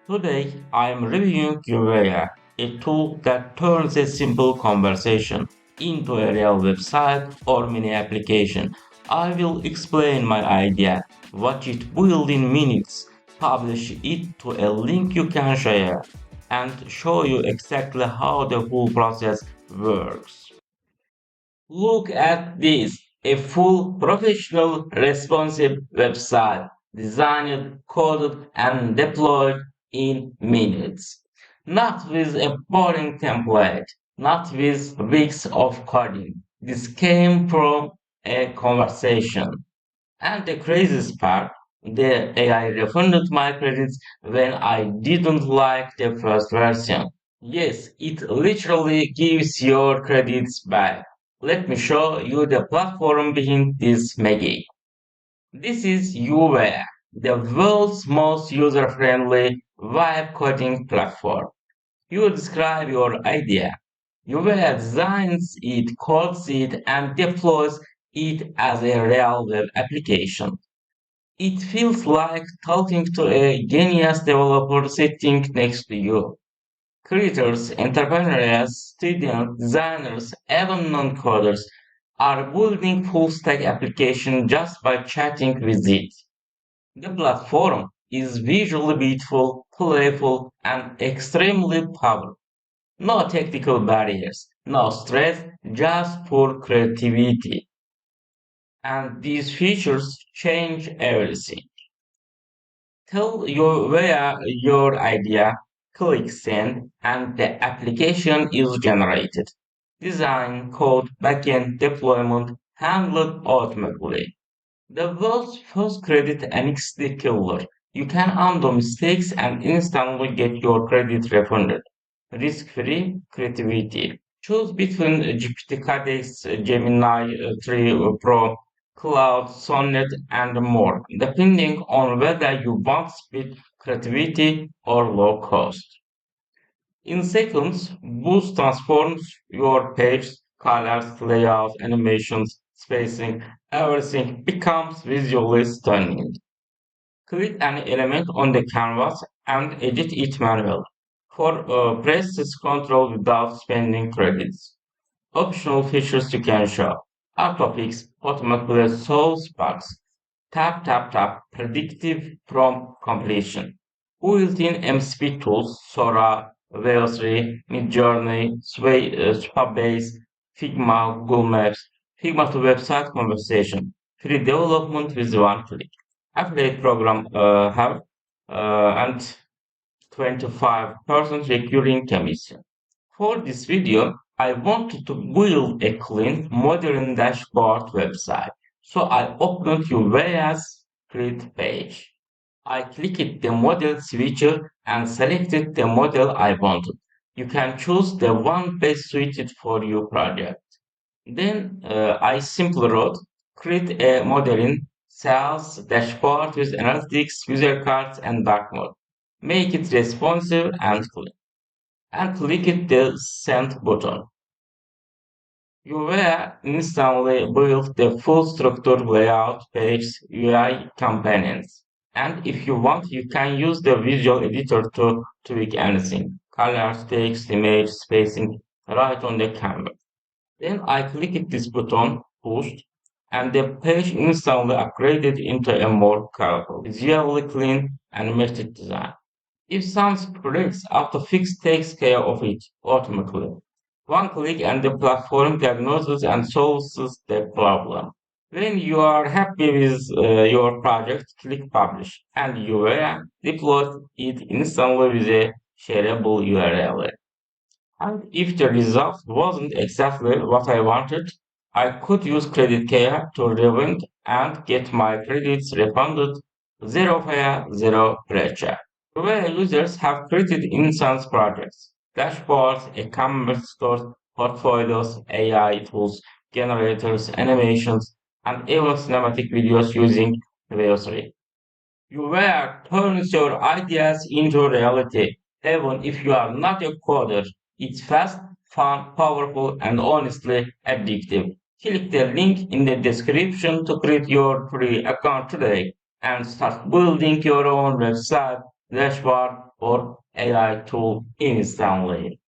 Today, I am reviewing Urea, a tool that turns a simple conversation into a real website or mini application. I will explain my idea, watch it build in minutes, publish it to a link you can share, and show you exactly how the whole process works. Look at this, a full professional responsive website designed, coded, and deployed in minutes. Not with a boring template, not with weeks of coding. This came from a conversation. And the craziest part, the AI refunded my credits when I didn't like the first version. Yes, it literally gives your credits back. Let me show you the platform behind this magic. This is Uware, the world's most user-friendly vibe coding platform. You describe your idea. Uware designs it, codes it, and deploys it as a real web application. It feels like talking to a genius developer sitting next to you. Creators, entrepreneurs, students, designers, even non-coders are building full-stack applications just by chatting with it. The platform is visually beautiful, playful, and extremely powerful. No technical barriers, no stress, just pure creativity. And these features change everything. Tell your where your idea, click send, and the application is generated. Design, code, backend deployment handled automatically. The world's first credit NXT killer. You can undo mistakes and instantly get your credit refunded. Risk-free creativity. Choose between GPT Codex, Gemini 3 Pro, Cloud, Sonnet, and more, depending on whether you want speed, creativity, or low cost. In seconds, Boost transforms your page, colors, layout, animations, spacing, everything becomes visually stunning. Click an element on the canvas and edit it manually. Press this control without spending credits. Optional features you can show are topics, automatically solves bugs, tap tap tap, predictive prompt completion, built-in MCP tools, Sora, Veloci, Midjourney, Swapbase, Figma, Google Maps, Figma to website conversation, free development with one click. Affiliate program have and 25% recurring commission. For this video, I wanted to build a clean, modern dashboard website. So I opened Uvea's create page. I clicked the model switcher and selected the model I wanted. You can choose the one best suited for your project. Then I simply wrote, create a modeling sales dashboard with analytics, user cards, and dark mode. Make it responsive and clean. And click the send button. You will instantly build the full structure layout, page, UI components. And if you want, you can use the visual editor to tweak anything. Colors, text, image, spacing, right on the canvas. Then I clicked this button, Boost, and the page instantly upgraded into a more colorful, visually clean, animated design. If something breaks, AutoFix takes care of it automatically. One click and the platform diagnoses and solves the problem. When you are happy with your project, click Publish, and you will deploy it instantly with a shareable URL. And if the result wasn't exactly what I wanted, I could use Credit Care to rewind and get my credits refunded. Zero fare, zero pressure. Where users have created instance projects, dashboards, e-commerce stores, portfolios, AI tools, generators, animations, and even cinematic videos using Veosry. Uware turns your ideas into reality, even if you are not a coder. It's fast, fun, powerful, and honestly addictive. Click the link in the description to create your free account today and start building your own website dashboard, or AI tool instantly.